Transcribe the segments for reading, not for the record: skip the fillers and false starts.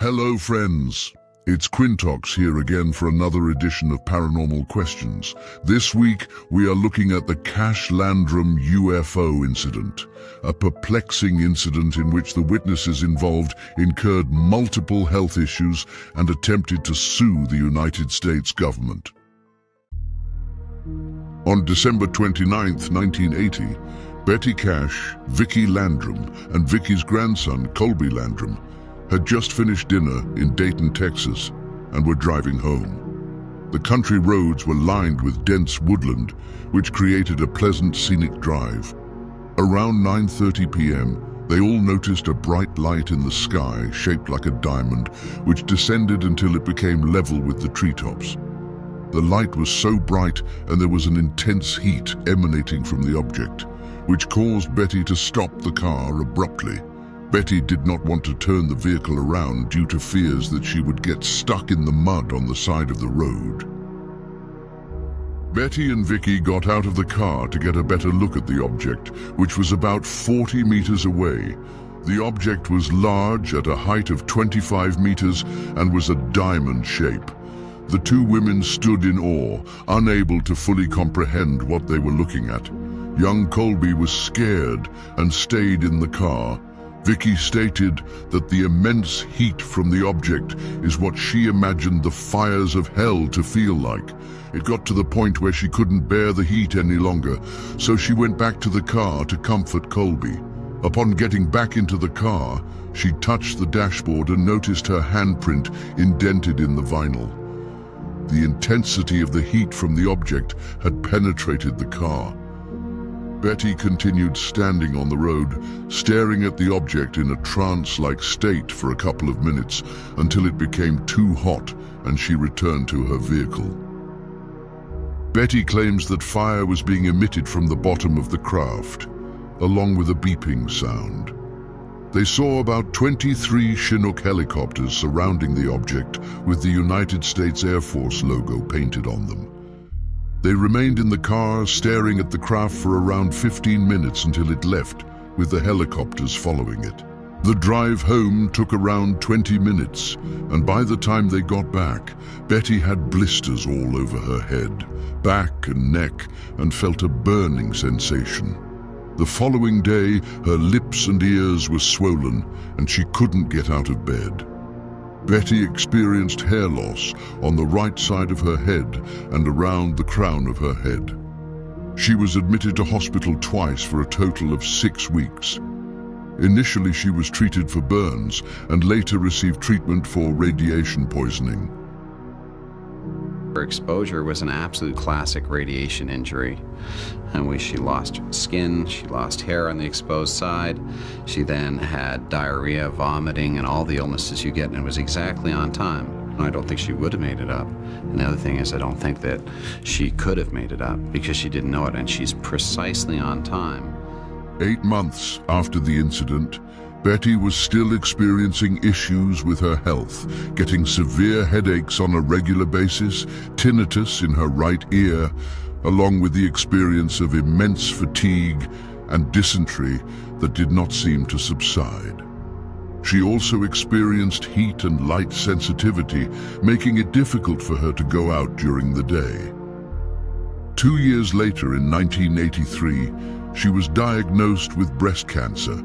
Hello friends, it's Quintox here again for another edition of Paranormal Questions. This week we are looking at the Cash Landrum UFO incident, a perplexing incident in which the witnesses involved incurred multiple health issues and attempted to sue the United States government. On December 29, 1980, Betty Cash, Vicki Landrum, and Vicki's grandson, Colby Landrum, had just finished dinner in Dayton, Texas, and were driving home. The country roads were lined with dense woodland, which created a pleasant scenic drive. Around 9:30 p.m., they all noticed a bright light in the sky shaped like a diamond, which descended until it became level with the treetops. The light was so bright and there was an intense heat emanating from the object, which caused Betty to stop the car abruptly. Betty did not want to turn the vehicle around due to fears that she would get stuck in the mud on the side of the road. Betty and Vicki got out of the car to get a better look at the object, which was about 40 meters away. The object was large at a height of 25 meters and was a diamond shape. The two women stood in awe, unable to fully comprehend what they were looking at. Young Colby was scared and stayed in the car. Vicki stated that the immense heat from the object is what she imagined the fires of hell to feel like. It got to the point where she couldn't bear the heat any longer, so she went back to the car to comfort Colby. Upon getting back into the car, she touched the dashboard and noticed her handprint indented in the vinyl. The intensity of the heat from the object had penetrated the car. Betty continued standing on the road, staring at the object in a trance-like state for a couple of minutes until it became too hot and she returned to her vehicle. Betty claims that fire was being emitted from the bottom of the craft, along with a beeping sound. They saw about 23 Chinook helicopters surrounding the object with the United States Air Force logo painted on them. They remained in the car staring at the craft for around 15 minutes until it left, with the helicopters following it. The drive home took around 20 minutes, and by the time they got back, Betty had blisters all over her head, back and neck, and felt a burning sensation. The following day, her lips and ears were swollen, and she couldn't get out of bed. Betty experienced hair loss on the right side of her head and around the crown of her head. She was admitted to hospital twice for a total of 6 weeks. Initially, she was treated for burns and later received treatment for radiation poisoning. Her exposure was an absolute classic radiation injury, in which she lost skin, she lost hair on the exposed side, she then had diarrhea, vomiting, and all the illnesses you get, and it was exactly on time. I don't think she would have made it up. And the other thing is, I don't think that she could have made it up because she didn't know it, and she's precisely on time. 8 months after the incident, Betty was still experiencing issues with her health, getting severe headaches on a regular basis, tinnitus in her right ear, along with the experience of immense fatigue and dysentery that did not seem to subside. She also experienced heat and light sensitivity, making it difficult for her to go out during the day. 2 years later, in 1983, she was diagnosed with breast cancer,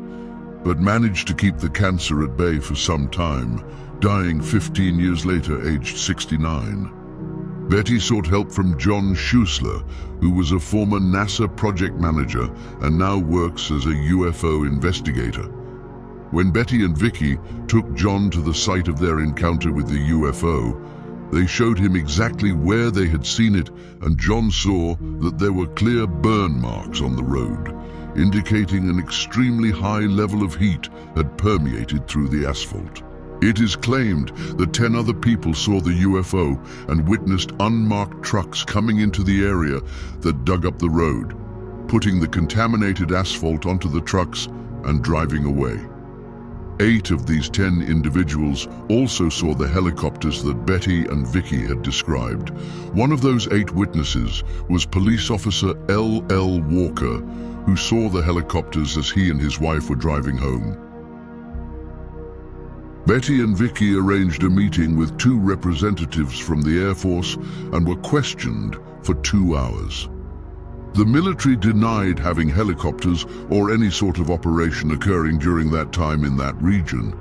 but managed to keep the cancer at bay for some time, dying 15 years later, aged 69. Betty sought help from John Schuessler, who was a former NASA project manager and now works as a UFO investigator. When Betty and Vicki took John to the site of their encounter with the UFO, they showed him exactly where they had seen it, and John saw that there were clear burn marks on the road, indicating an extremely high level of heat had permeated through the asphalt. It is claimed that 10 other people saw the UFO and witnessed unmarked trucks coming into the area that dug up the road, putting the contaminated asphalt onto the trucks and driving away. 8 of these 10 individuals also saw the helicopters that Betty and Vicki had described. One of those 8 witnesses was police officer L.L. Walker, who saw the helicopters as he and his wife were driving home. Betty and Vicki arranged a meeting with 2 representatives from the Air Force and were questioned for 2 hours. The military denied having helicopters or any sort of operation occurring during that time in that region.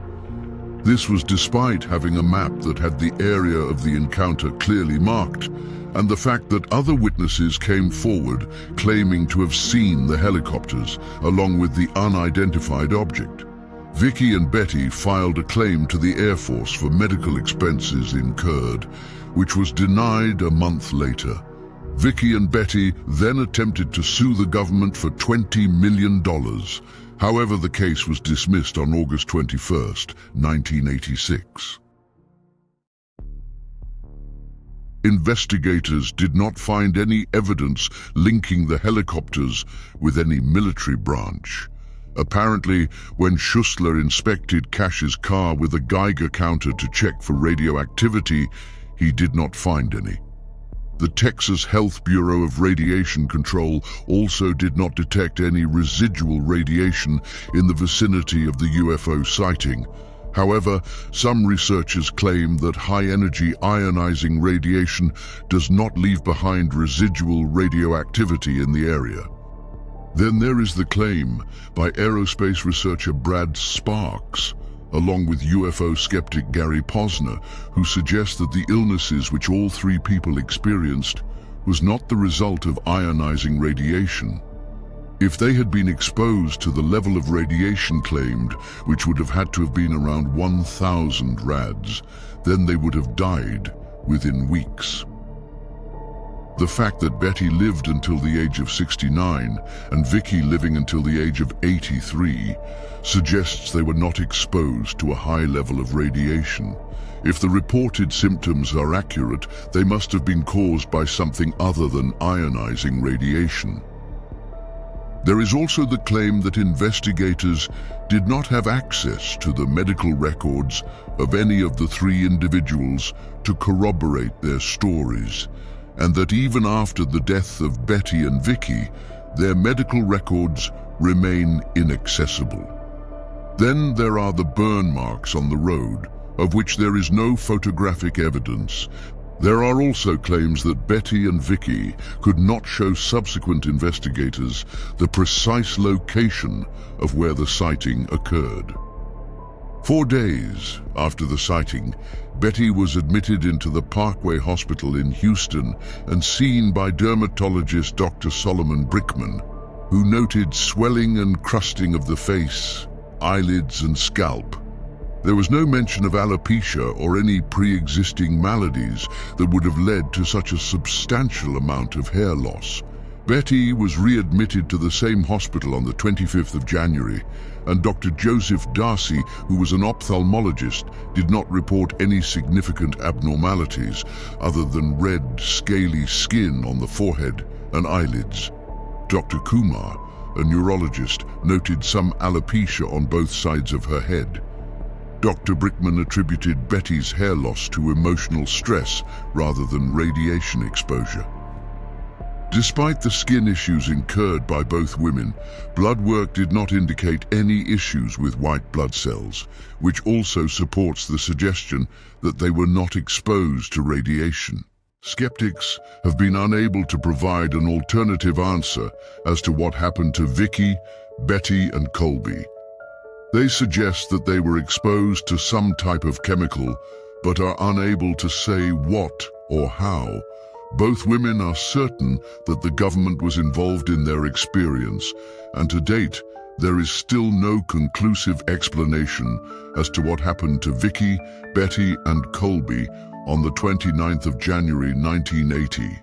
This was despite having a map that had the area of the encounter clearly marked, and the fact that other witnesses came forward claiming to have seen the helicopters along with the unidentified object. Vicki and Betty filed a claim to the Air Force for medical expenses incurred, which was denied a month later. Vicki and Betty then attempted to sue the government for $20 million. However, the case was dismissed on August 21, 1986. Investigators did not find any evidence linking the helicopters with any military branch. Apparently, when Schussler inspected Cash's car with a Geiger counter to check for radioactivity, he did not find any. The Texas Health Bureau of Radiation Control also did not detect any residual radiation in the vicinity of the UFO sighting. However, some researchers claim that high-energy ionizing radiation does not leave behind residual radioactivity in the area. Then there is the claim by aerospace researcher Brad Sparks, along with UFO skeptic Gary Posner, who suggests that the illnesses which all 3 people experienced was not the result of ionizing radiation. If they had been exposed to the level of radiation claimed, which would have had to have been around 1,000 rads, then they would have died within weeks. The fact that Betty lived until the age of 69 and Vicki living until the age of 83 suggests they were not exposed to a high level of radiation. If the reported symptoms are accurate, they must have been caused by something other than ionizing radiation. There is also the claim that investigators did not have access to the medical records of any of the 3 individuals to corroborate their stories, and that even after the death of Betty and Vicki, their medical records remain inaccessible. Then there are the burn marks on the road, of which there is no photographic evidence. There are also claims that Betty and Vicki could not show subsequent investigators the precise location of where the sighting occurred. 4 days after the sighting, Betty was admitted into the Parkway Hospital in Houston and seen by dermatologist Dr. Solomon Brickman, who noted swelling and crusting of the face, eyelids and scalp. There was no mention of alopecia or any pre-existing maladies that would have led to such a substantial amount of hair loss. Betty was readmitted to the same hospital on the 25th of January, and Dr. Joseph Darcy, who was an ophthalmologist, did not report any significant abnormalities other than red, scaly skin on the forehead and eyelids. Dr. Kumar, a neurologist, noted some alopecia on both sides of her head. Dr. Brickman attributed Betty's hair loss to emotional stress rather than radiation exposure. Despite the skin issues incurred by both women, blood work did not indicate any issues with white blood cells, which also supports the suggestion that they were not exposed to radiation. Skeptics have been unable to provide an alternative answer as to what happened to Vicki, Betty, and Colby. They suggest that they were exposed to some type of chemical, but are unable to say what or how. Both women are certain that the government was involved in their experience, and to date, there is still no conclusive explanation as to what happened to Vicki, Betty, and Colby on the 29th of January 1980.